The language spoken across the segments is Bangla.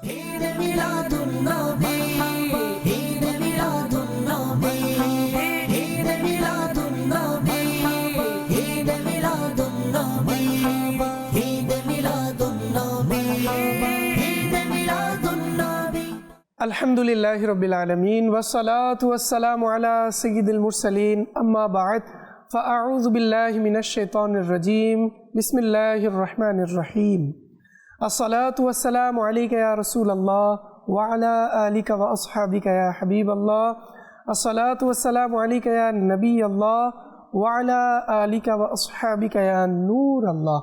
ঈদ মিলাদুন নবী, ঈদ মিলাদুন নবী, ঈদ মিলাদুন নবী, ঈদ মিলাদুন নবী, ঈদ মিলাদুন নবী, ঈদ মিলাদুন নবী। আলহামদুলিল্লাহি রাব্বিল আলামিন ওয়াসসালাতু ওয়াসসালামু আলা সাইয়্যিদিল মুরসালিন আম্মা বা'দ ফাআউযু বিল্লাহি মিনাশ শাইতানির রাজীম বিসমিল্লাহির রহমানির রহিম আসসালাতু ওয়াসসালামু আলাইকা ইয়া রাসূলুল্লাহ ওয়া আলা আলিকা ওয়া আসহাবিকা ইয়া হাবিবাল্লাহ আসসালাতু ওয়াসসালামু আলাইকা ইয়া নবিয়াল্লাহ ওয়া আলা আলিকা ওয়া আসহাবিকা ইয়া নূরাল্লাহ।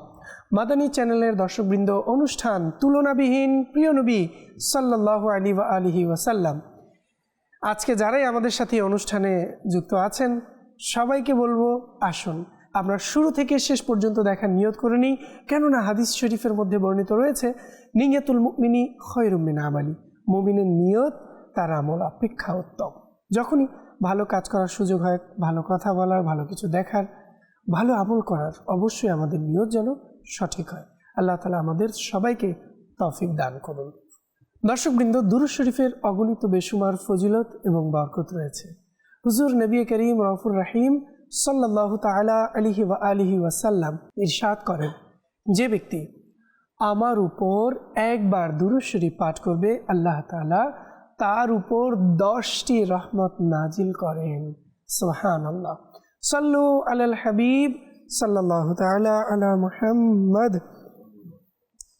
মাদানী চ্যানেলের দর্শকবৃন্দ, অনুষ্ঠান তুলনাবিহীন প্রিয় নবী সাল্লাল্লাহু আলাইহি ওয়াসাল্লাম। আজকে যারাই আমাদের সাথে অনুষ্ঠানে যুক্ত আছেন সবাইকে বলবো, আসুন আমরা শুরু থেকে শেষ পর্যন্ত দেখার নিয়ত করে নিই। কেননা হাদিস শরীফের মধ্যে বর্ণিত রয়েছে, নিয়াতুল মুমিনি খায়রুম মিন আমালি, মুমিনের নিয়ত তার আমল অপেক্ষা উত্তম। যখনই ভালো কাজ করার সুযোগ হয়, ভালো কথা বলার, ভালো কিছু দেখার, ভালো আমল করার, অবশ্যই আমাদের নিয়ত যেন সঠিক হয়। আল্লাহ তাআলা আমাদের সবাইকে তৌফিক দান করুন। দর্শকবৃন্দ, দুরূদ শরীফের অগণিত বেশুমার ফজিলত এবং বরকত রয়েছে। হুজুর নবী করিম রউফুর রহিম সাল্লাল্লাহু তাআলা আলাইহি ওয়াসাল্লাম ইরশাদ করেন, যে ব্যক্তি আমার উপর একবার দুরূদ শরীফ পাঠ করবে, আল্লাহ তাআলা তার উপর 10টি রহমত নাজিল করেন। সুবহানাল্লাহ। সাল্লু আলাল হাবিব সাল্লাল্লাহু তাআলা আলা মুহাম্মদ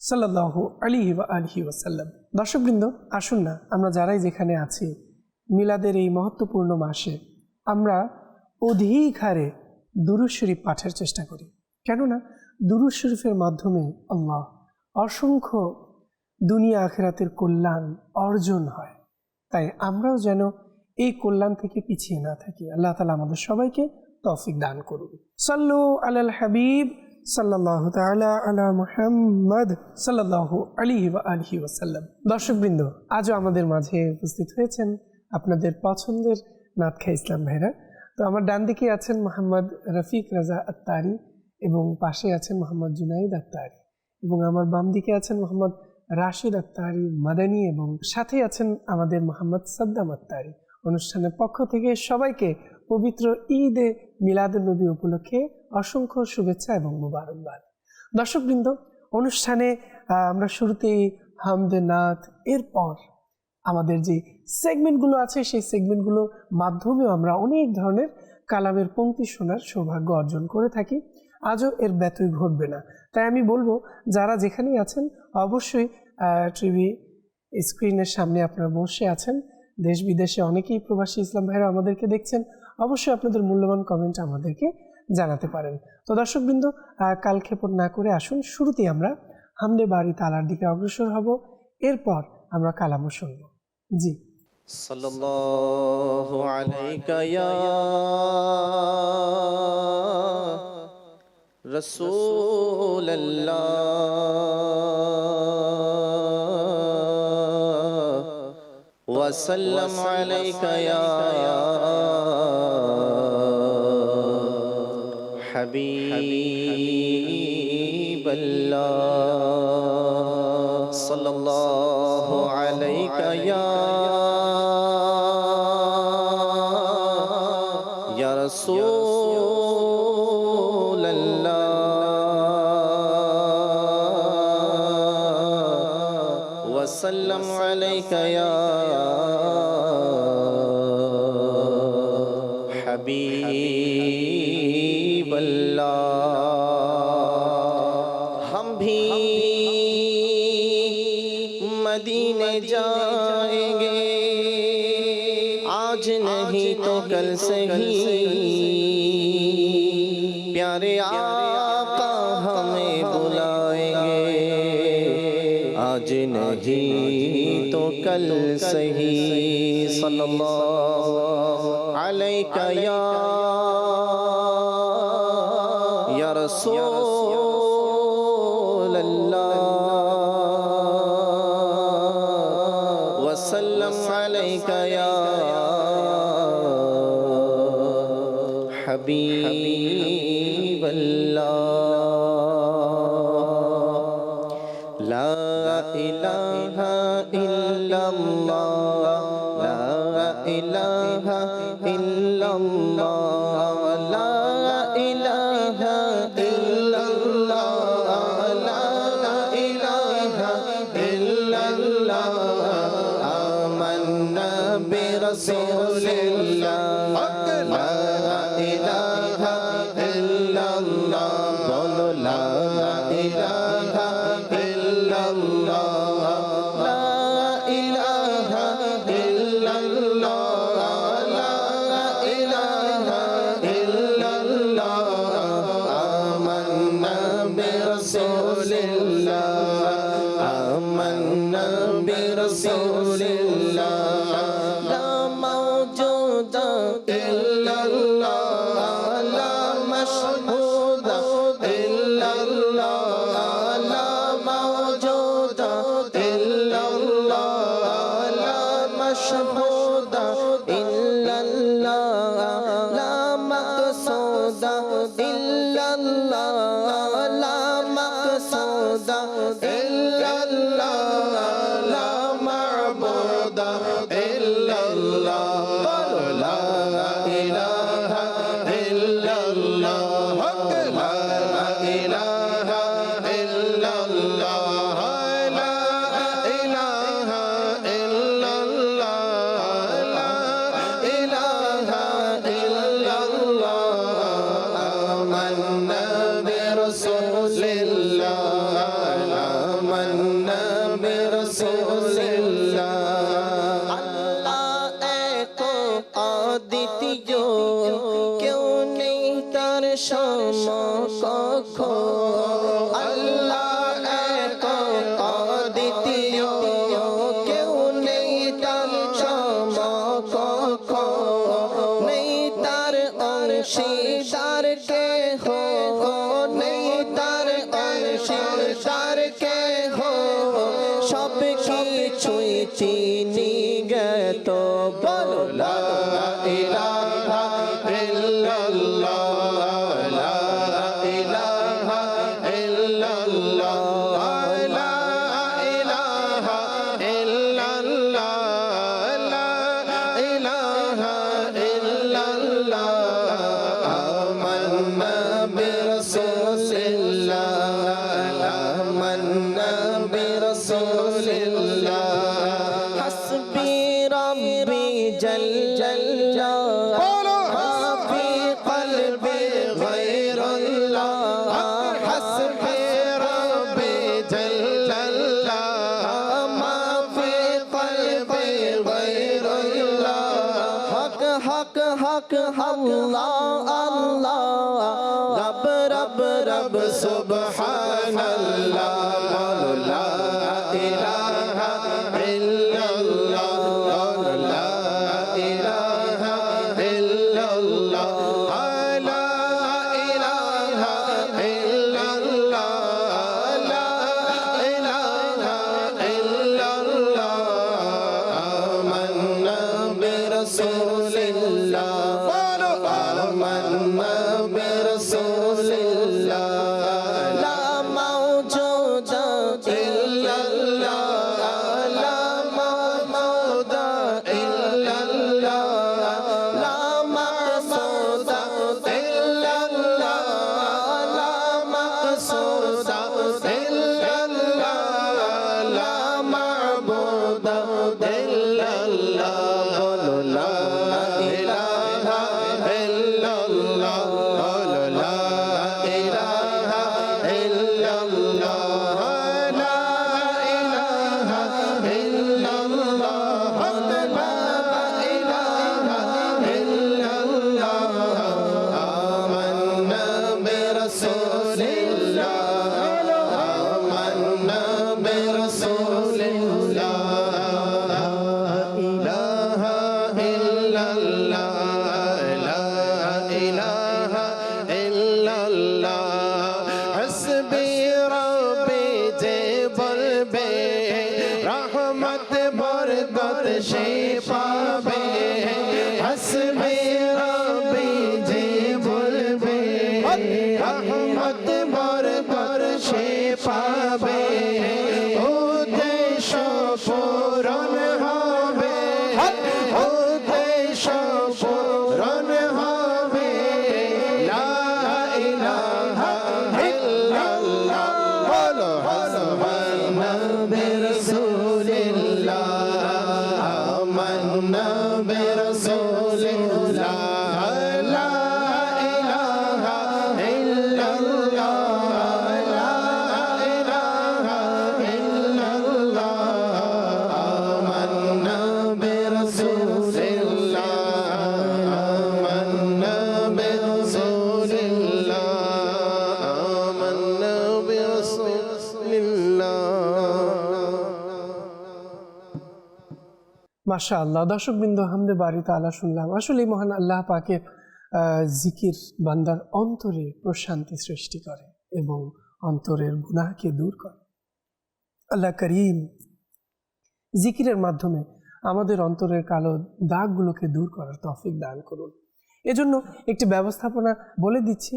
সাল্লাল্লাহু আলাইহি ওয়াসাল্লাম। দর্শকবৃন্দ, আসুন না আমরা যারাই যেখানে আছি মিলাদের এই মহত্বপূর্ণ মাসে আমরা অধিক হারে দুরূদ শরীফ পাঠের চেষ্টা করি। কেননা দুরূদ শরীফের মাধ্যমে আল্লাহ অসংখ্য দুনিয়া আখিরাতের কল্যাণ অর্জন হয়। তাই আমরাও যেন এই কল্যাণ থেকে পিছিয়ে না থাকি। আল্লাহ তাআলা আমাদের সবাইকে তৌফিক দান করুন। সাল্লু আলাল হাবিব সাল্লাল্লাহু তাআলা আলা মুহাম্মদ সাল্লাল্লাহু আলাইহি ওয়াসাল্লাম। দর্শকবৃন্দ, আজও আমাদের মাঝে উপস্থিত হয়েছেন আপনাদের পছন্দের নাতখা ইসলাম ভাইরা। তো আমার ডান দিকে আছেন মোহাম্মদ রফিক রাজা আত্তারি এবং পাশে আছেন মোহাম্মদ জুনাইদ আত্তারি, এবং আমার বাম দিকে আছেন মোহাম্মদ রাশিদ আত্তারি মাদানী, এবং সাথে আছেন আমাদের মোহাম্মদ সাদ্দাম আত্তারি। অনুষ্ঠানের পক্ষ থেকে সবাইকে পবিত্র ঈদে মিলাদুন্নবী উপলক্ষে অসংখ্য শুভেচ্ছা এবং মুবারকবাদ। দর্শকবৃন্দ, অনুষ্ঠানে আমরা শুরুতেই হামদে নাত, এরপর আমাদের যে সেগমেন্টগুলো আছে সেই সেগমেন্টগুলোর মাধ্যমেও আমরা অনেক ধরনের কালামের পংক্তি শোনার সৌভাগ্য অর্জন করে থাকি। আজও এর ব্যত্যয় ঘটবে না। তাই আমি বলবো, যারা যেখানেই আছেন অবশ্যই টিভি স্ক্রিনের সামনে আপনারা বসে আছেন, দেশ বিদেশে অনেকেই প্রবাসী ইসলাম ভাইরা আমাদেরকে দেখছেন, অবশ্যই আপনাদের মূল্যবান কমেন্ট আমাদেরকে জানাতে পারেন। তো দর্শকবৃন্দ, কালক্ষেপণ না করে আসুন শুরুতেই আমরা হামদে বাড়ি তালার দিকে অগ্রসর হব, এরপর আমরা কালামও শুনব। জি। সাল্লাল্লাহু আলাইকা ইয়া রাসূলুল্লাহ ওয়া সাল্লাম আলাইকা ইয়া হাবিবাল্লাহ সাল্লাল্লাহু আলাইকা ইয়া রাসূলুল্লাহ ওয়া সাল্লাম আলাইকা ইয়া হাবিবাল্লাহ। हम भी मदीने जाएंगे, आज नहीं तो कल सही, प्यारे आका हमें बुलाएंगे, आज नहीं तो कल सही। सल्लल्लाहु अलैका या रसूलल्लाह वसल्लम अलैका या हबीबल्लाह। ला इलाहा ইল্লাল্লাহ লা ইলাহা ইল্লাল্লাহ লা ইলাহা ইল্লাল্লাহ লা ইলাহা ইল্লাল্লাহ আমান্না বিরাসূলিল্লাহ লা ইলাহা ইল্লাল্লাহ বলো লা ইলাহা ইল্লাল্লাহ লা ইলাহা ইল্লাল্লাহ লা ইলাহা ইল্লাল্লাহ আমান্না বিরাসূলিল্লাহ আমান্না বিরাসূলিল্লাহ লা মাওজুদা ইল্লাল্লাহ লা মাশহুদা ইল্লাল্লাহ লা মাওজুদা ইল্লাল্লাহ লা মাশহুদা ইল্লাল্লাহ লা মাকসুদা ইল্লাল্লাহ লা মাকসুদা ইল্লাল্লাহ লা মা'বুদা ইল্লাল্লাহ লা ইলাহা ইল্লাল্লাহ লা ইলাহা ইল্লাল্লাহ লা ইলাহা ইল্লাল্লাহ লা ইলাহা ইল্লাল্লাহ আমান্না বিরাসূলিল্লাহ আমান্না বিরাসূলিল্লাহ আল্লাহ এক অদ্বিতীয় কেউ নেই তার সমকক্ষ আল্লাহ এক অদ্বিতীয় কেউ নেই তার সমকক্ষ নেই তার অংশীদার কেহ নেই তার অংশীদার কেহ সব কিছুই চিনি জ্ঞাত বলো লা ইলাহা ইল্লাল্লাহ লা ইলাহা ইল্লাল্লাহ লা ইলাহা ইল্লাল্লাহ লা ইলাহা ইল্লাল্লাহ আমান্না বিরাসূলিল্লাহ আমান্না বিরাসূলিল্লাহ হাসবি রাব্বি জাল্লা মা ফি কলবি গায়রুল্লাহ হাসবি রাব্বি জাল্লা মা ফি কলবি গায়রুল্লাহ হক হক হক আল্লাহ আল্লাহ রব রব রব সুবহানাল্লাহ লা ইলাহা ইল্লাল্লাহ লা ইলাহা ইল্লাল্লাহ লা ইলাহা ইল্লাল্লাহ লা ইলাহা ইল্লাল্লাহ আমান্না বিরাসূলিল্লাহ আমান্না বিরাসূলিল্লাহ লা মাওজুদা ইল্লাল্লাহ লা মা'বুদা ইল্লাল্লাহ লা মাকসুদা ইল্লাল্লাহ লা মাকসুদা ইল্লাল্লাহ লা মা'বুদা ইল্লাল্লাহ বলো লা ইলাহা ইল্লাল্লাহ বলো লা ইলাহা ইল্লাল্লাহ লা ইলাহা ইল্লাল্লাহ লা ইলাহা ইল্লাল্লাহ আমান্না বিরাসূলিল্লাহ আমান্না বিরাসূলিল্লাহ লা ইলাহা ইল্লাল্লাহ লা ইলাহা ইল্লাল্লাহ হাসবি রাব্বি যে বলবে রহমত বরকত সে পাবে হাসবি রাব্বি যে বলবে রহমত বরকত সে পাবে ও দেশ পূরণ হবে উদ্দেশ্য পূরণ হবে লা ইলাহা ইল্লাল্লাহ বলো আমান্না বিরাসূলিল্লাহ আমান্না বিরাসূলিল্লাহ লা ইলাহা ইল্লাল্লাহ লা ইলাহা ইল্লাল্লাহ আমান্না বিরাসূলিল্লাহ আমান্না বিরাসূলিল্লাহ আমান্না বিরাসূলিল্লাহ। মাশাআল্লাহ। দর্শকবৃন্দ, হামদে বারি তাআলা শুনলাম। আসলে মহান আল্লাহ পাকের জিকির বান্দার অন্তরে প্রশান্তি সৃষ্টি করে এবং অন্তরের গুনাহকে দূর করে। আল্লাহ করিম জিকিরের মাধ্যমে আমাদের অন্তরের কালো দাগগুলোকে দূর করার তৌফিক দান করুন। এজন্য একটি ব্যবস্থাপনা বলে দিচ্ছি।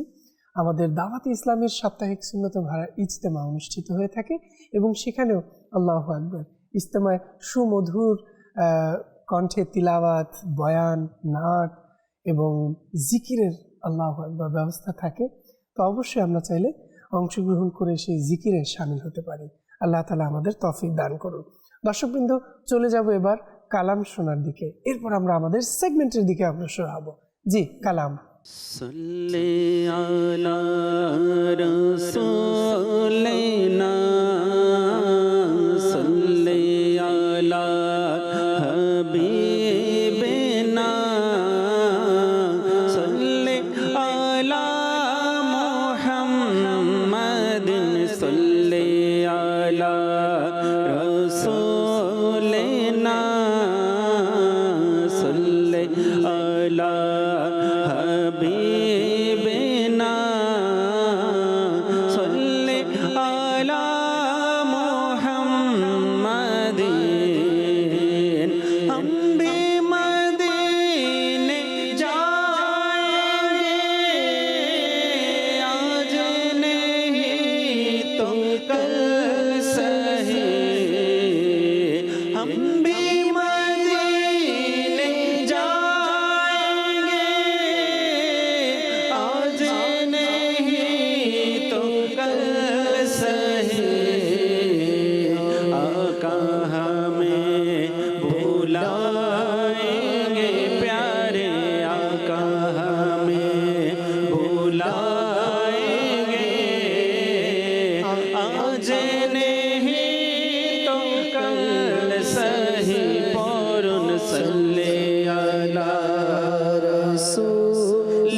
আমাদের দাওয়াতে ইসলামের সাপ্তাহিক সুন্নত ভাড়া ইজতেমা অনুষ্ঠিত হয়ে থাকে এবং সেখানেও আল্লাহু আকবার ইজতেমায় সুমধুর কণ্ঠে তিলাওয়াত, বয়ান, নাত এবং জিকিরের আল্লাহু আকবার ব্যবস্থা থাকে। তো অবশ্যই আমরা চাইলে অংশগ্রহণ করে সেই জিকিরে শামিল হতে পারি। আল্লাহ তাআলা আমাদের তৌফিক দান করুন। দর্শকবৃন্দ, চলে যাব এবার কালাম শোনার দিকে। এরপর আমরা আমাদের সেগমেন্টের দিকে অগ্রসর হব। জি, কালাম। সাল্লি আলা রাসূলিনা সাল্লি আলা হাবিবিনা সাল্লি আলা মুহাম্মাদিন সাল্লি আলা রাসূলিনা সাল্লি আলা হাবিবিনা সাল্লি আলা মুহাম্মাদিন हम भी मदीने जाएंगे आज नहीं तो कल सही हम भी मदीने जाएंगे आज नहीं तो कल सही आका हमें भुलाएंगे प्यारे आका हमें भुलाएंगे आज नहीं तो कल सही पौरुन सल्ले अला रसूलिना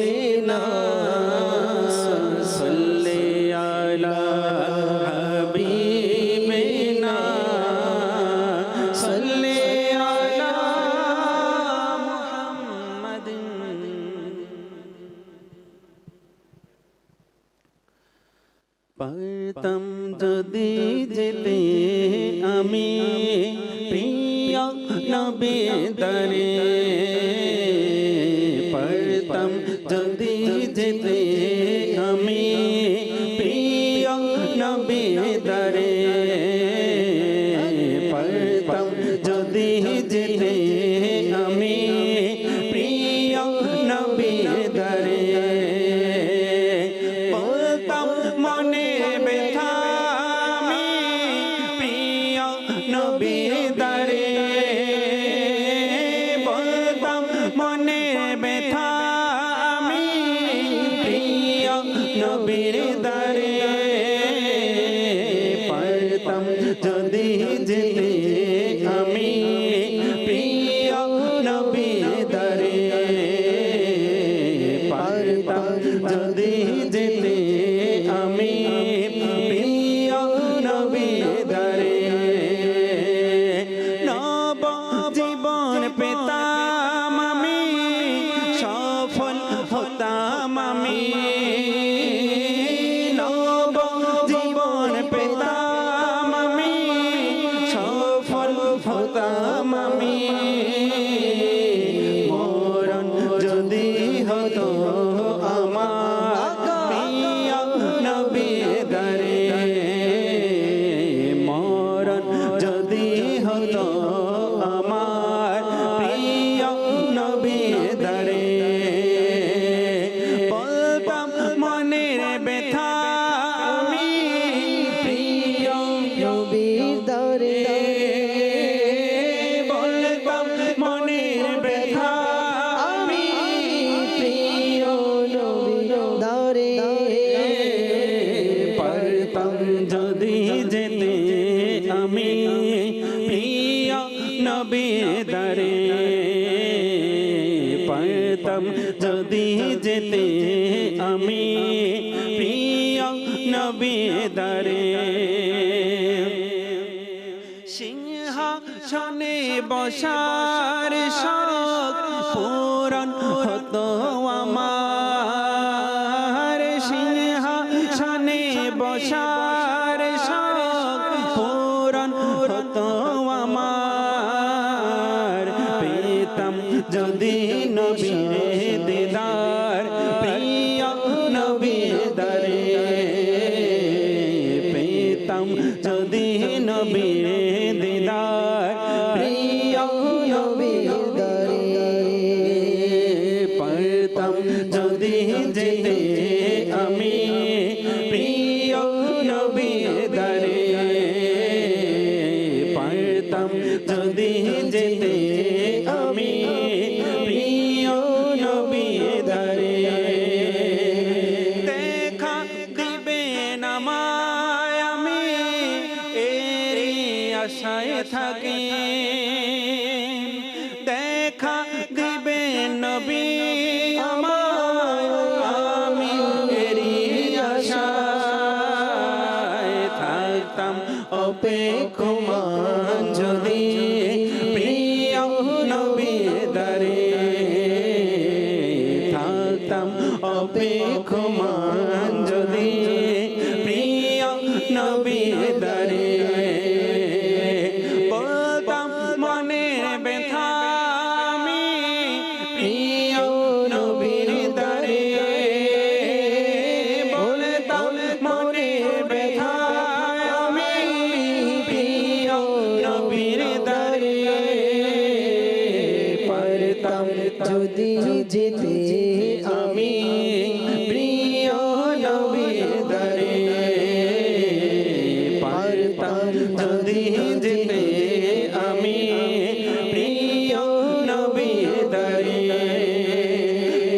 सल्ले अला हबीबिना सल्ले अला मुहम्मदिन পারতাম যদি যেতে আমি প্রিয় নবী দরে পারতাম যদি যেতে আমি প্রিয় নবী দরে পারতাম যদি যেতে আমি প্রিয় নবী দরে বলতাম মনে ব্যথা আমি প্রিয় নবী দরে বলতাম মনে ব্যথা আমি প্রিয় নবীর দরে পারতাম যদি যেতে আমি প্রিয় নবী দরে পারতাম যদি যেতে আমি প্রিয় নবী দরে নব জীবন পেতাম আমি সফল হতাম আমি নব জীবন পেতাম আমি সফল হতাম আমি মরণ যদি হতো আমার প্রিয় নবী দরে মরণ যদি হতো নবীর দারে পারতাম যদি যেতে আমি প্রিয় নবীর দারে সিংহাসনে বসার শখ পূরণ হতো আমার সিংহাসনে বসার শখ পূরণ হতো আমার পেতাম যদি নবীর দিদার প্রিয় নবীর দারে পেতাম যদি নবীর দিদার প্রিয় নবীর দারে পারতাম যদি যেতে আমি প্রিয় নবীর দারে পারতাম যদি যেতে আমি প্রিয় নবীর দারে দেখা দিবেন আমায় আমি এরই আশায় থাকি দেখা দিবেন নবী আমায় আমি এরই আশায় থাকতাম অপেক্ষমান যদি প্রিয় নবীর দারে থাকতাম অপেক্ষমান যদি প্রিয় নবীর দারে বলতাম মনের ব্যথা আমি প্রিয় নবীর দারে বলতাম মনের ব্যথা আমি প্রিয় নবীর দারে পারতাম যদি যেতে আমি প্রিয় নবীর দারে পারতাম যদি যেতে আমি প্রিয় নবীর দারে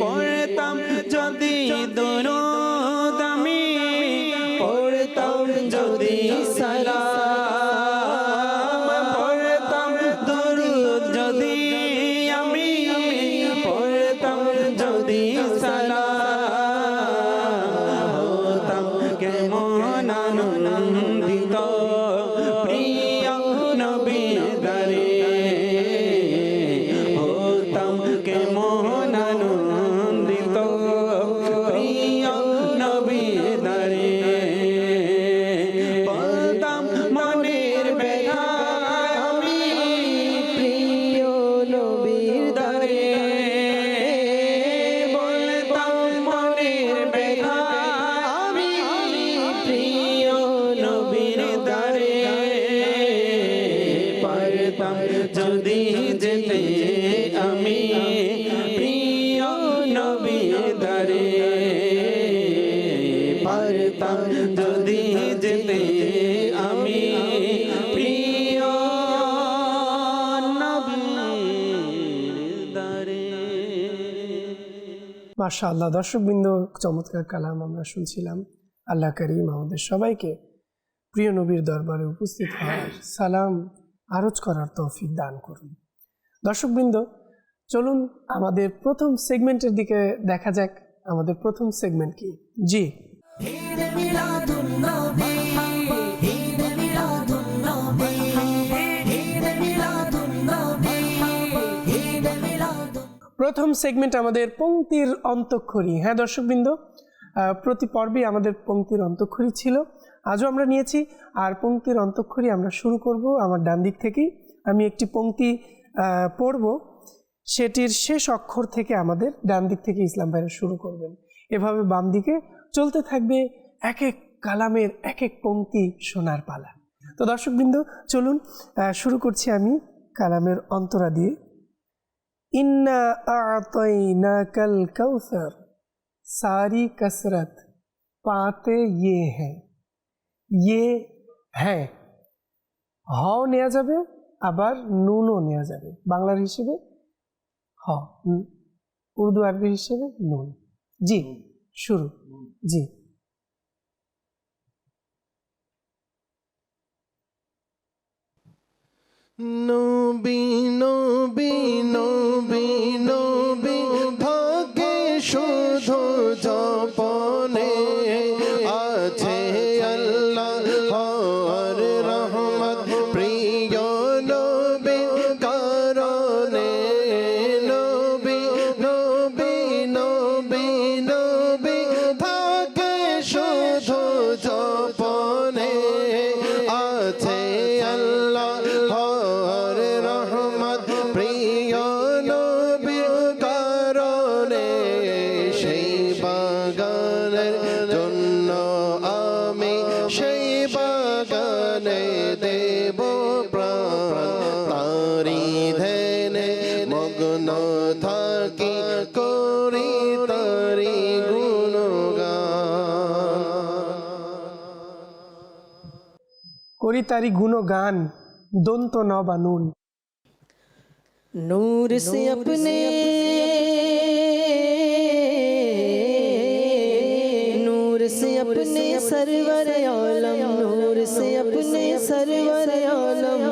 পড়তাম যদি দুরূদ আমি পড়তাম যদি সালাম পড়তাম দুরূদ যদি আমি পড়তাম যদি সালাম হতাম কেমন আনন্দিত প্রিয় নবীর দারে হতাম কেমন আনন্দিত প্রিয় নবীর দারে বলতাম মনের ব্যথা আমি প্রিয় নবীর দারে বলতাম মনের ব্যথা আমি প্রিয় নবীর দারে পারতাম যদি যেতে আমি প্রিয় নবীর দারে পারতাম যদি যেতে আমি প্রিয় নবীর দারে মাশাআল্লাহ দর্শকবৃন্দ, চমৎকার কালাম আমরা শুনছিলাম। আল্লাহ করিম আমাদের সবাইকে প্রিয় নবীর দরবারে উপস্থিত হওয়ার সালাম আরজ করার তৌফিক দান করুন। দর্শকবৃন্দ, চলুন আমাদের প্রথম সেগমেন্টের দিকে দেখা যাক। আমাদের প্রথম সেগমেন্ট কি? জি, ঈদ মিলাদুন নবী, ঈদ মিলাদুন নবী, ঈদ মিলাদুন নবী, ঈদ মিলাদুন। প্রথম সেগমেন্ট আমাদের পংক্তির অন্তঃক্ষরী। হ্যাঁ দর্শকবৃন্দ, প্রতি পর্বে আমাদের পংক্তির অন্তঃক্ষরী ছিল, আজও আমরা নিয়েছি। আর পংক্তির অন্তঃক্ষরী আমরা শুরু করব আমার ডান দিক থেকেই। আমি একটি পংক্তি পড়ব, সেটির শেষ অক্ষর থেকে আমাদের ডান দিক থেকে ইসলাম ভাইরা শুরু করবেন। এভাবে বাম দিকে চলতে থাকবে এক এক কালামের এক এক পংক্তি শোনার পালা। তো দর্শকবৃন্দ, চলুন শুরু করছি আমি কালামের অন্তরা দিয়ে। ইন্না আ'তাইনাকাল কাউসার, সারি कसरत पाते ये है। হ নেওয়া যাবে, আবার নুনও নেওয়া যাবে। বাংলার হিসেবে হ, উর্দু আরবি হিসেবে নুন। জি, শুরু। জি, নূন নবী নবী নবী নবী থাকে শুধু জপনে আছে আল্লাহর রহমত প্রিয় নবী কারণে নবী নবী নবী নবী থাকে শুধু জপনে আছে আল্লাহর রহমত প্রিয় নবী কারণে সেই বাগানের জন্য আমি সেই বাগানে দেব প্রাণ তারি ধ্যানে মগ্ন থাকি করি তারি গুণগান করি তারি গুণগান দন্ত ন বা নুন। नूर से अपने सरवर आलम नूर से अपने सरवर आलम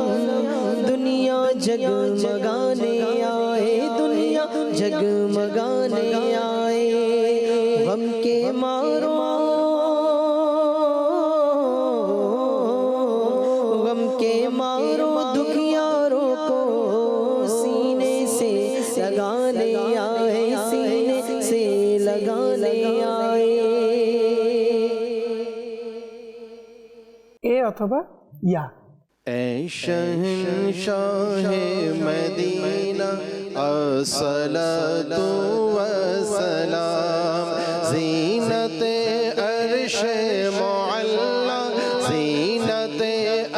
दुनिया जगमगाने आए दुनिया जगमगाने आए गम के मारो दुखियारों को सीने से लगाने आए सीने से लगाने आए এ অথবা ইয়া। ऐ शहंशाहे मदीना अस्सलातु वस्सलाम ज़ीनते अर्शे मुअल्ला ज़ीनते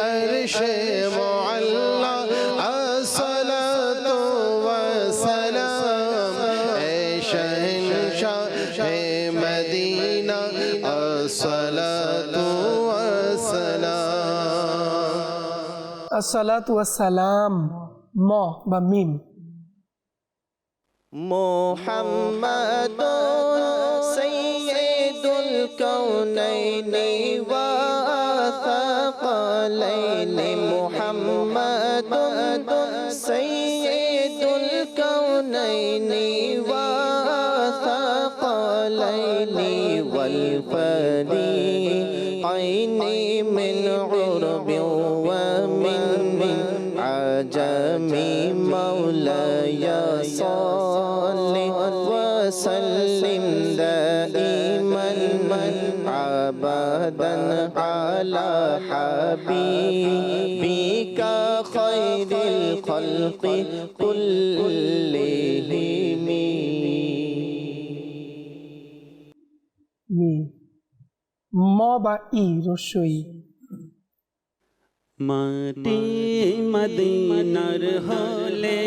अर्शे मुअल्ला अस्सलातु वस्सलाम ऐ शहंशाहे मदीना अस्सलातु আসসালাতু ওয়াসসালাম ম বা মিম। মুহাম্মাদুন সাইয়্যিদুল কাউনাইনি ওয়া সাকালাইনি মুহাম্মাদুন সাইয়্যিদুল কাউনাইনি ওয়া সাকালাইনি ওয়াল ফারিকাইনি মিন উরবি ওয়া মিন আজামি মাওলায়া সাল্লি ওয়া সাল্লিম দাইমান আবাদান আলা হাবিবিকা খায়রিল খালকি কুল্লিহিম। মি ম বা ই রস্যই। মাটি মদিনার হলে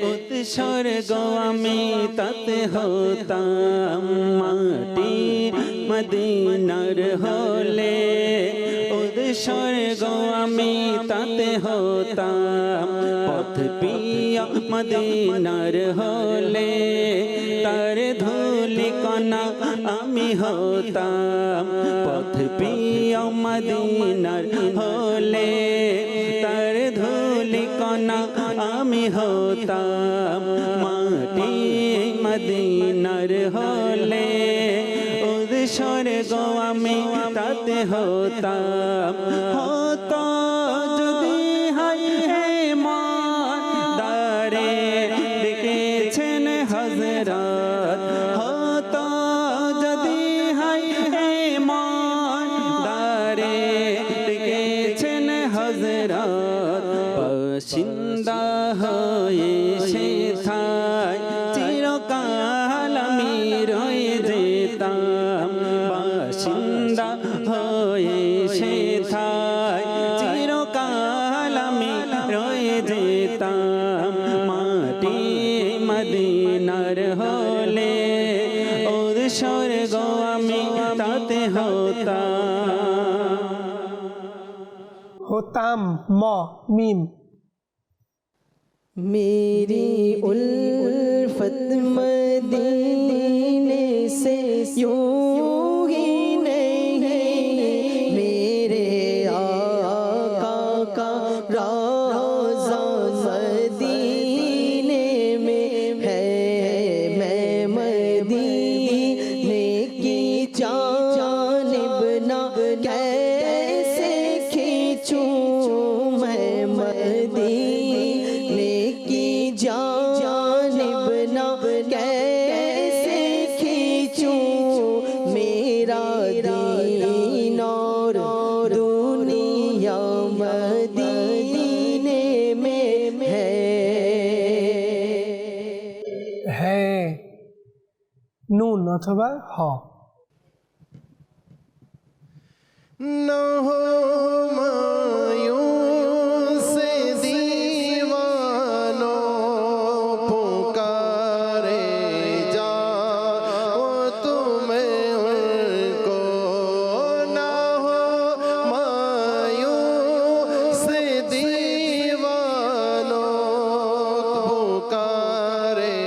উৎসর্গ আমি তাতে হতাম মাটি মদিনার হলে উৎসর্গ আমি তাতে হতাম পথ পিয়া মদিনার হলে তার ধুলি কণা আমি হতাম পথ পিয়া মদিনার হলে তার ধুলি কণা আমি হতাম মাটি মদিনার হলে উৎসর্গ আমি তাতে হতাম হতো যদি হাই হে মান দারে দেখেছেন হযরত হতো যদি হাই হে মান দারে দেখেছেন হযরত বাসিন্দা হয়ে সে থাই চিরকাল আমি রয়ে যেতাম বাসিন্দা হয়ে সে থাই চিরকাল আমি রয়ে যেতাম মাটি মদিনার হলে উৎসর্গ আমি তাতে হতাম। होताम म मीम। मेरी उल्फत मदीने से यूं ही नहीं मेरे आका का रोज़ा অথবা হ। न हो मायूस दीवानों पुकारे जाओ तुम्हें उनको, न हो मायूस दीवानों पुकारे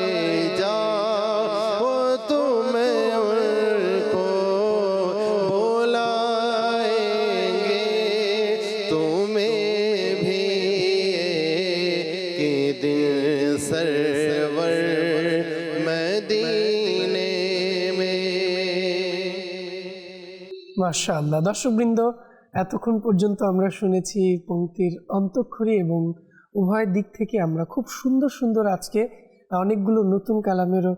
जाओ तुम्हें उनको, बुलाएंगे तुम्हें भी कि दिन सरवर मदीने में। মাশাআল্লাহ। দর্শকবৃন্দ, এতক্ষণ পর্যন্ত আমরা শুনেছি পংক্তির অন্তঃক্ষরী এবং উভয় দিক থেকে আমরা খুব সুন্দর সুন্দর আজকে অনেকগুলো নতুন কালামেরও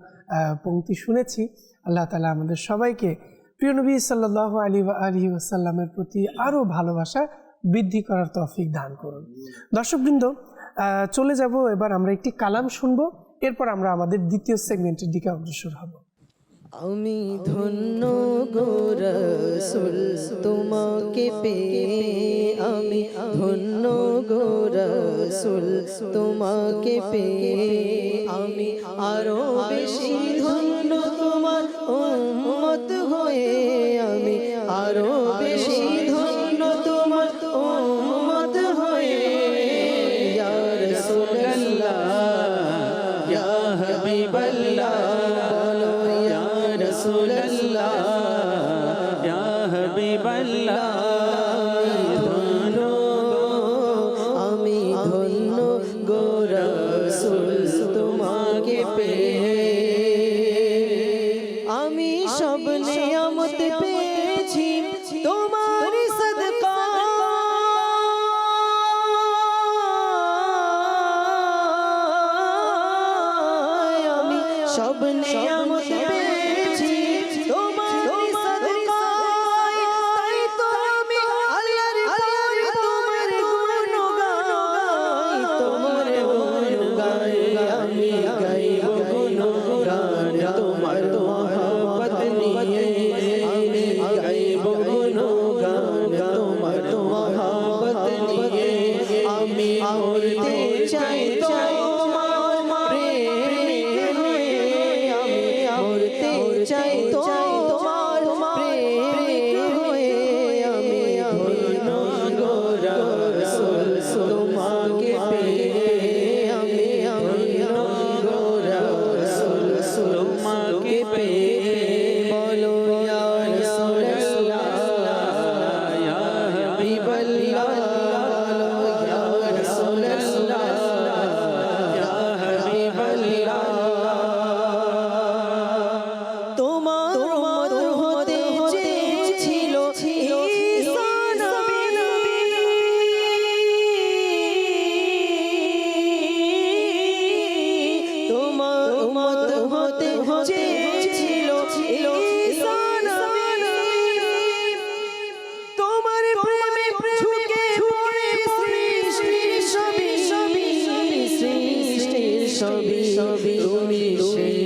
পংক্তি শুনেছি। আল্লাহ তাআলা আমাদের সবাইকে প্রিয় নবী সাল্লাল্লাহু আলাইহি ওয়াসাল্লামের প্রতি আরও ভালোবাসা বৃদ্ধি করার তৌফিক দান করুন। দর্শকবৃন্দ, চলে যাব এবার আমরা একটি কালাম শুনবো, এরপর আমরা আমাদের দ্বিতীয় সেগমেন্টের দিকে অগ্রসর হব। আমি ধন্য গো রাসূল তোমাকে পেয়ে, আমি ধন্য গো রাসূল তোমাকে পেয়ে, আমি আরো বেশি ধন্য তোমার উম্মত হয়ে, আমি আরো বেশি ধন্য তোমার উম্মত হয়ে। ইয়া রাসূলুল্লাহ ইয়া হাবিবাল্লাহ, বলো ইয়া রাসূলুল্লাহ ইয়া হাবিবাল্লাহ, আমি ধন্য গো রাসূল তোমাকে পেয়ে, আমি সব নিয়ামত পেয়েছি তোমার সদকা, আমি সব নিয়ামত পেয়েছি তোমার সদকায়, তাই তো আমি আল্লাহর পর তোমার গুণ গাই, তোমার গুণ গাই, আমি গাইব গুণ গান তোমার মহব্বত নিয়ে, আমি গাইব গুণ গান তোমার মহব্বত নিয়ে, আমি মরতে চাই তোমার প্রেম হয়ে, আমি মরতে চাই তোমার প্রেম হয়ে, আমি ধন্য গো রাসূল তোমাকে পেয়ে, আমি ধন্য গো রাসূল তোমাকে পেয়ে। বলো ইয়া রাসূলুল্লাহ ইয়া হাবিবাল্লাহ, বলো ইয়া রাসূলুল্লাহ ইয়া হাবিবাল্লাহ। তোমার উম্মত হতে চেয়েছিল ঈসা নবী, তোমার উম্মত হতে চেয়েছিল ঈসা নবী, তোমার প্রেমে ঝুঁকে পড়ে সৃষ্টির সবই, সৃষ্টির সবই, তুমি সেই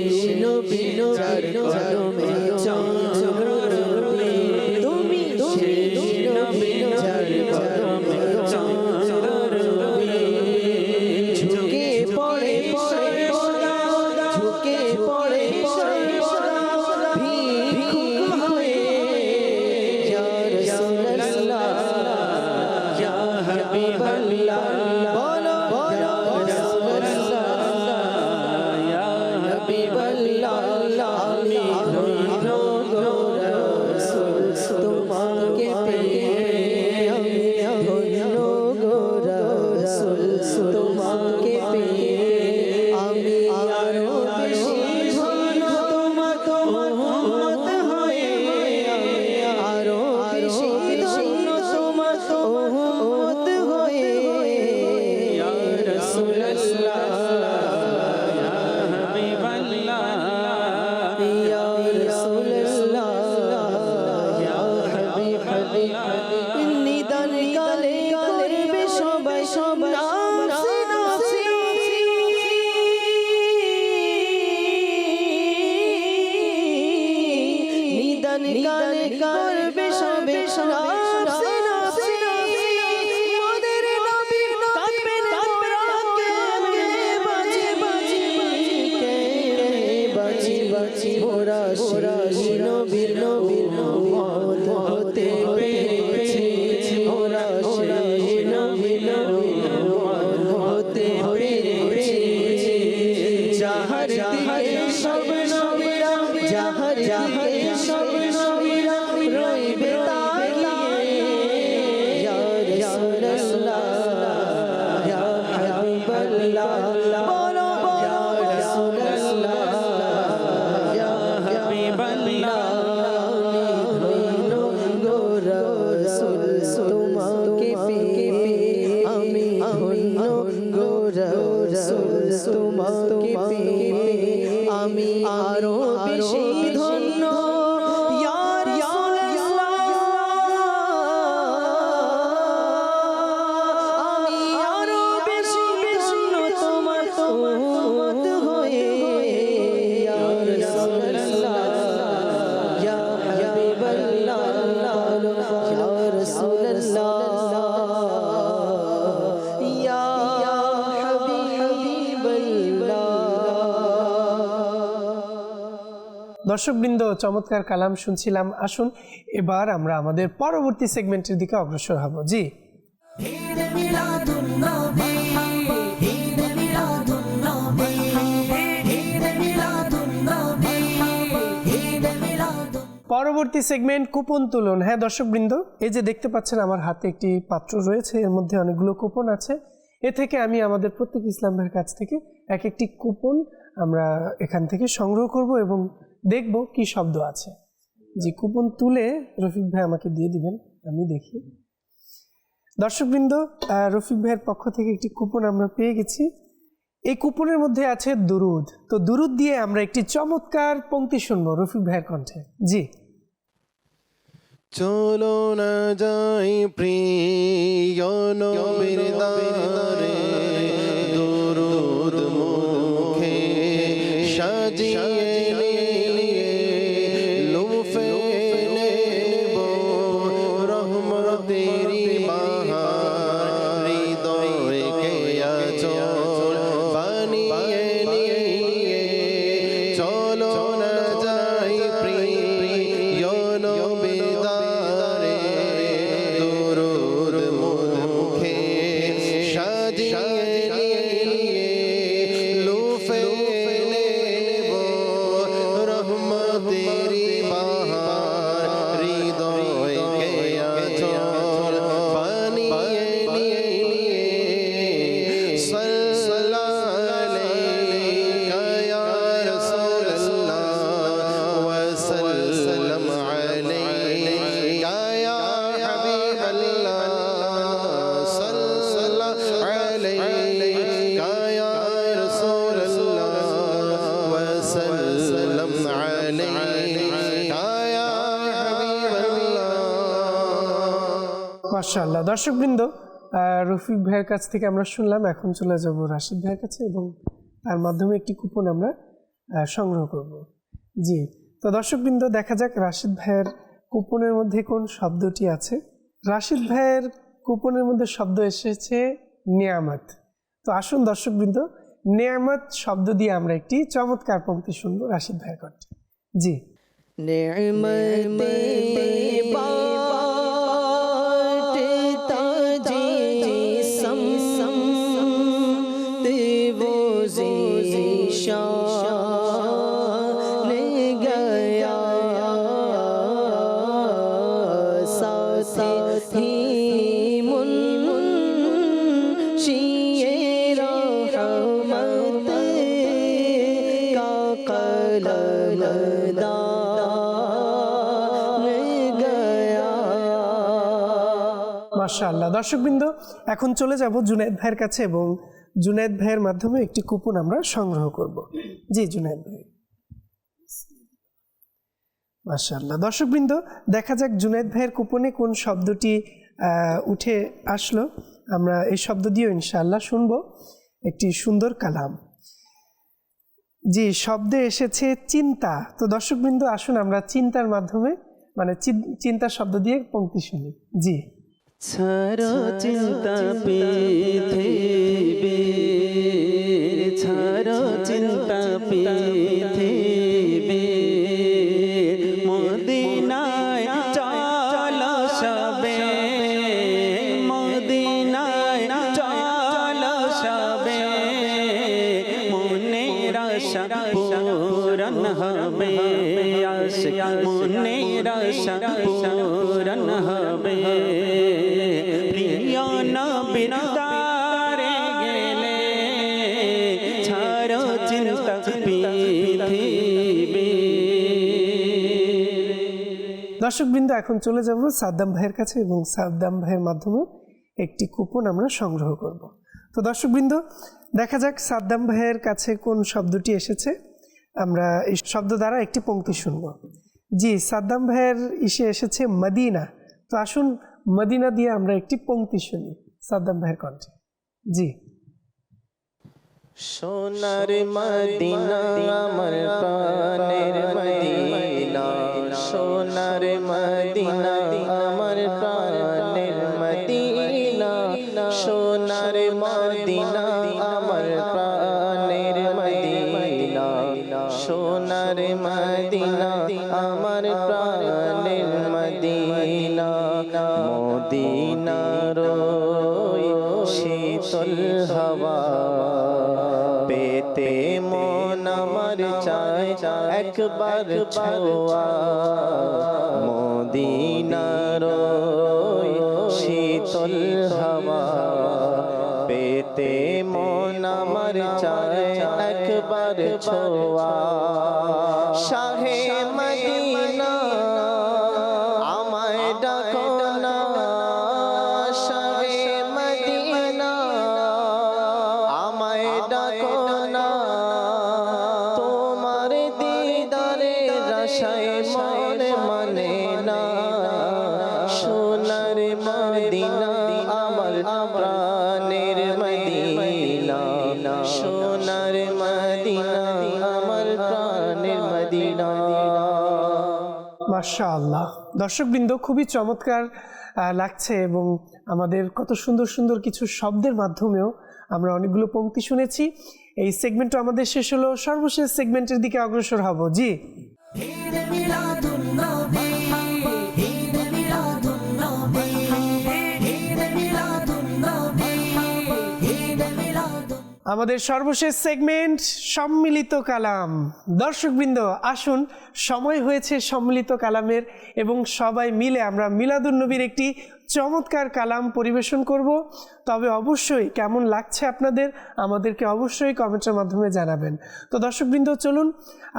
নবী যার কদমে চন্দ্র রবি, তুমি সেই নবী যার কদমে চন্দ্র রবি, ঝুঁকে পড়ে সর্বদা, ঝুঁকে পড়ে সর্বদা ভিক্ষুক হয়ে। ইয়া রাসূলুল্লাহ ইয়া হাবিবাল্লাহ, বলো ইয়া রাসূলুল্লাহ ইয়া হাবিবাল্লাহ, আমি ধন্য গানে করবে সবে নাফসি নাফসি মোদের নবী কাঁদবেন বাজি বাজি বাজি বাজি মোরা সেই নবীর উম্মত হতে পেরেছি মোরা সেই নবীর উম্মত হতে পেরেছি জাহার দিকে সব নবীরা জাহার দিকে সব নবীরা রইবে তাকিয়ে ইয়া রাসূলুল্লাহ ইয়া হাবিবাল্লাহ বলো ইয়া রাসূলুল্লাহ ইয়া হাবিবাল্লাহ তোমাকে পেয়ে আমি ধন্য গো রাসূল তোমাকে পেয়ে আমি আরো বেশি ধন্য ইয়া রাসূলুল্লাহ আমি আরো বেশি ধন্য তোমার উম্মত হয়ে ইয়া রাসূলুল্লাহ ইয়া হাবিবাল্লাহ ইয়া রাসূলুল্লাহ ইয়া দর্শকবৃন্দ, চমৎকার কালাম শুনছিলাম। আসুন এবার আমরা আমাদের পরবর্তী সেগমেন্টের দিকে অগ্রসর হব। জি, পরবর্তী সেগমেন্ট কুপন তুলন। হ্যাঁ দর্শকবৃন্দ, এই যে দেখতে পাচ্ছেন আমার হাতে একটি পাত্র রয়েছে, এর মধ্যে অনেকগুলো কুপন আছে। এ থেকে আমি আমাদের প্রত্যেক ইসলাম ভাইয়ের কাছ থেকে এক একটি কুপন আমরা এখান থেকে সংগ্রহ করব এবং দেখব কি শব্দ আছে। যে কুপন তুলে রফিক ভাই আমাকে দিয়ে দিবেন, আমি দেখি। দর্শকবৃন্দ, রফিক ভাইয়ের পক্ষ থেকে একটি কুপন আমরা পেয়ে গেছি। এই কুপনের মধ্যে আছে দুরুদ। তো দুরুদ দিয়ে আমরা একটি চমৎকার পংক্তি শুনবো রফিক ভাইয়ের কণ্ঠে। জি, চলো না যাই প্রিয় নবীর দারে দুরূদ মুখে সাজিয়ে নিয়ে লুফে নেব রহমতেরি বাহার হৃদয়কে আঁচল বানিয়ে নিয়ে চলো না যাই প্রিয় নবীর দারে দুরূদ মুখে সাজিয়ে নিয়ে লুফে নেব রহমতেরি বাহার হৃদয়কে আঁচল বানিয়ে নিয়ে সাল্লাল্লাহু আলাইকা ইয়া রাসূলুল্লাহ ওয়া সাল্লাম আলাইকা ইয়া হাবিবাল্লাহ সাল্লাল্লাহু আলাইকা ইয়া রাসূলুল্লাহ ওয়া সাল্লাম আলাইকা ইয়া হাবিবাল্লাহ। মাশাআল্লাহ। দর্শকবৃন্দ, রফিক ভাইয়ের কাছ থেকে আমরা শুনলাম। এখন চলে যাব রাশিদ ভাইয়ের কাছে এবং তার মাধ্যমে একটি কুপন আমরা সংগ্রহ করব। জি, তো দর্শকবৃন্দ, দেখা যাক রাশিদ ভাইয়ের কুপনের মধ্যে কোন শব্দটি আছে। রাশিদ ভাইয়ের কুপনের মধ্যে শব্দ এসেছে নিয়ামত। তো আসুন দর্শকবৃন্দ, নিয়ামত শব্দ দিয়ে আমরা একটি চমৎকার পংক্তি শুনবো রাশিদ ভাইয়ের কণ্ঠে। জি, नेमते बांटता जिसम वो ज़ीशान गया साथी मुंशिए रहमत का कलमदान गया। মাশাআল্লাহ। দর্শকবৃন্দ, এখন চলে যাব জুনায়েদ ভাইয়ের কাছে এবং জুনায়েদ ভাইয়ের মাধ্যমে একটি কুপন আমরা সংগ্রহ করব। জি জুনায়েদ ভাই। মাশাআল্লাহ। দর্শকবৃন্দ, দেখা যাক জুনায়েদ ভাইয়ের কুপনে কোন শব্দটি উঠে আসলো। আমরা এই শব্দ দিয়েও ইনশাআল্লাহ শুনবো একটি সুন্দর কালাম। জি, শব্দে এসেছে চিন্তা। তো দর্শকবৃন্দ, আসুন আমরা চিন্তার মাধ্যমে মানে চিন্তা শব্দ দিয়ে পংক্তি শুনি। জি। ছাড়ো চিন্তা পৃথিবী, ছাড়ো চিন্তা পৃথিবী, মদিনায় চলো সবে, মদিনায় চলো সবে, মনের আশা পূরণ হবে, মনের আশা পূরণ হবে। প্রিয় নবীর দ্বারে গেলে ছাড়ো চিন্তা পৃথিবী। দর্শকবৃন্দ, এখন চলে যাব সাদ্দাম ভাইয়ের কাছে এবং সাদ্দাম ভাইয়ের মাধ্যমে একটি কুপন আমরা সংগ্রহ করব। তো দর্শকবৃন্দ, দেখা যাক সাদ্দাম ভাইয়ের কাছে কোন শব্দটি এসেছে। আমরা এই শব্দ দ্বারা একটি পংক্তি শুনব। জি, সাদ্দাম ভাইয়ের এসেছে মদিনা। তো আসুন মদিনা দিয়ে আমরা একটি পংক্তি শুনি সাদ্দাম ভাইয়ের কণ্ঠে। জি। সোনার মদিনা আমার প্রাণের মদিনা, সোনার মদিনা আমার প্রাণের মদিনা, সোনার মদিনা আমার প্রাণের মদিনা, সোনার মদিনা আমার প্রাণের মদিনা, মদিনার শীতল হাওয়া পেতে মন আমার চায় একবার ছোঁয়া, মদিনার শীতল হাওয়া পেতে মন আমার চায় একবার ছোঁয়া। শাহে মদিনা আমায় ডাকো না, শাহে মদিনা আমায় ডাকো না, তোমার দিদারে আশায় মন মানে না, সোনার মদিনা আমার প্রাণের মদিনা, সোনার মদিনা আমার প্রাণের মদিনা। মাশাআল্লাহ। দর্শকবৃন্দ, খুবই চমৎকার লাগছে এবং আমাদের কত সুন্দর সুন্দর কিছু শব্দের মাধ্যমেও আমরা অনেকগুলো পংক্তি শুনেছি। এই সেগমেন্টটা আমাদের শেষ হলো, সর্বশেষ সেগমেন্টের দিকে অগ্রসর হব। জি। আমাদের সর্বশেষ সেগমেন্ট সম্মিলিত কালাম। দর্শকবৃন্দ, আসুন, সময় হয়েছে সম্মিলিত কালামের এবং সবাই মিলে আমরা মিলাদুন নবীর একটি চমৎকার কালাম পরিবেশন করব। তবে অবশ্যই কেমন লাগছে আপনাদের আমাদেরকে অবশ্যই কমেন্টের মাধ্যমে জানাবেন। তো দর্শকবৃন্দ, চলুন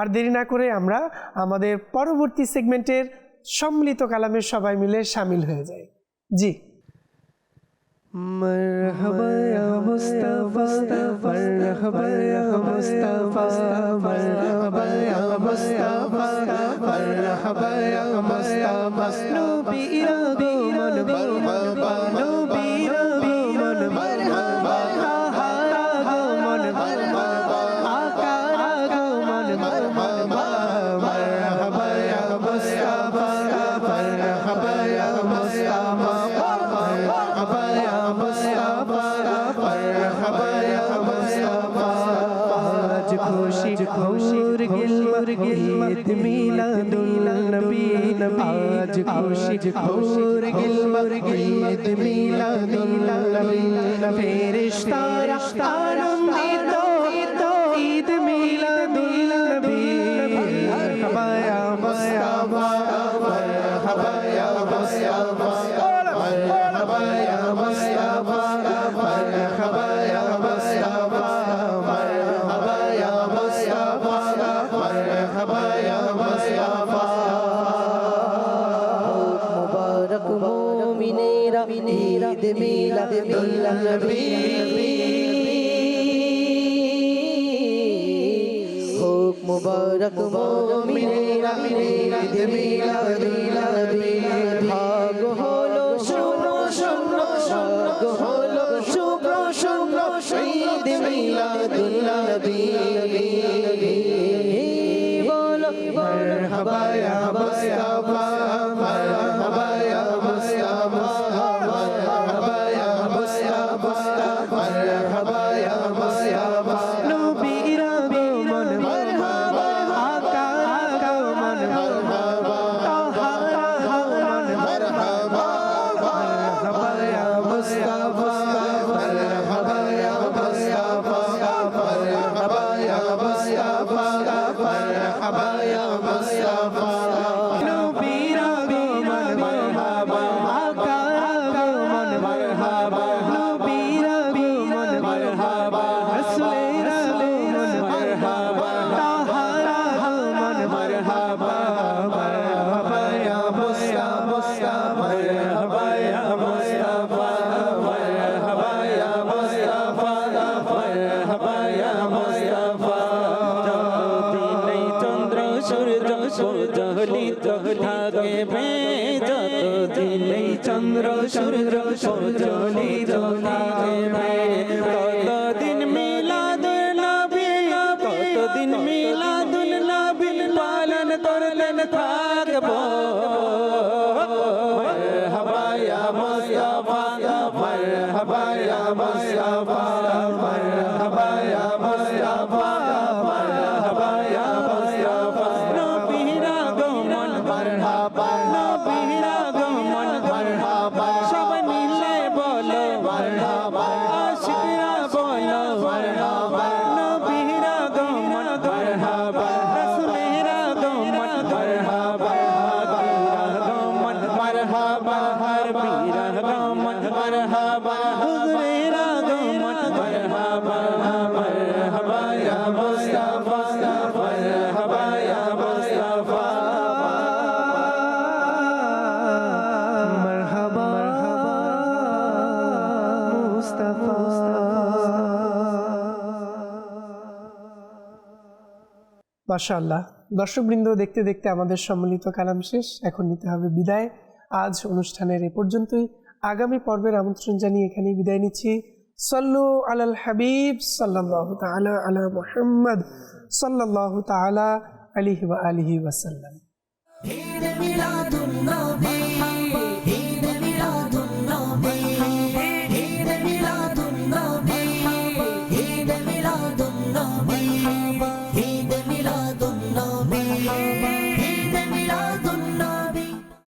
আর দেরি না করে আমরা আমাদের পরবর্তী সেগমেন্টের সম্মিলিত কালামের সবাই মিলে শামিল হয়ে যাই। জি। مرحبا يا مصطفى مرحبا يا مصطفى مرحبا يا مصطفى مرحبا يا مصطفى نبي إرادو من مرحبا نبي إرادو من مرحبا هاراغو من مرحبا آكاراغو من مرحبا مرحبا يا مصطفى مرحبا يا مصطفى مرحبا يا مصطفى مرحبا يا مصطفى आज खुशी खुर गिल ईद मिलादुन नबी आज खुशी खुर गिल ईद मिलादुन नबी फेरिश्तारा आनंदित ईद मिलादुन नबी मरहबा या मुस्तफा मरहबा या मुस्तफा मरहबा या मुस्तफा मरहबा या मुस्तफा मरहबा या मुस्तफा मरहबा या मुस्तफा मुबारक मोमिनेरा ईद मिलादुन नबी मुबारक मोमिनेरा ईद मिलादुन नबी भाग হলো শুভ্র শুভ্র ভাগ হলো শুভ্র শুভ্র ঈদ মিলাদুন নবী বলো মারহাবা ইয়া মুস্তাফা মারহাবা ইয়া মুস্তাফা মারহাবা ইয়া মুস্তাফা মারহাবা ইয়া মুস্তাফা নবীর আগমন মারহাবা আকা আগমন মারহাবা তাহা আগমন মারহাবা মারহাবা ইয়া মুস্তাফা মারহাবা ইয়া মুস্তাফা মারহাবা ইয়া মুস্তাফা মারহাবা ইয়া মুস্তাফা নবীর আগমন মারহাবা আকা আগমন মারহাবা নবীর আগমন মারহাবা রাসূলের আগমন মারহাবা তাহার আগমন মারহাবা মারহাবা ইয়া মুস্তাফা মারহাবা ইয়া মুস্তাফা মারহাবা ইয়া মুস্তাফা মারহাবা ইয়া মুস্তাফা যতদিন এই চন্দ্র সূর্য প্রজ্বলিত থাকবে, যতদিন এই চন্দ্র সূর্য প্রজ্বলিত থাকবে, ততদিন মিলাদুন নবী, ততদিন মিলাদুন নবী পালন করলেন থাকব। মারহাবা ইয়া মুস্তাফা মারহাবা ইয়া মুস্তাফা মারহাবা ইয়া মুস্তাফা মারহাবা ইয়া মুস্তাফা নবীর আগমন মারহাবা নবীর আগমন মারহাবা সবাই মিলে বলো মারহাবা আশিকরা বলো মারহাবা নবীর আগমন মারহাবা রাসূলের আগমন মারহাবা আগমন মারহাবা হর বীর আগমন মারহাবা হুজুরের আগমন মারহাবা মারহাবা ইয়া মুস্তাফা মারহাবা ইয়া মুস্তাফা মারহাবা মুস্তাফা মাশাআল্লাহ। দর্শকবৃন্দ, দেখতে দেখতে আমাদের সম্মিলিত কালাম শেষ, এখন নিতে হবে বিদায়। আজ অনুষ্ঠানের এ পর্যন্তই। আগামী পর্বের আমন্ত্রণ জানিয়ে এখানেই বিদায় নিচ্ছি। সাল্লু আলাল হাবিব সাল্লাল্লাহু তাআলা আলা মুহাম্মদ সাল্লাল্লাহু তাআলা আলাইহি ওয়া আলিহি ওয়াসাল্লাম। ঈদ মিলাদ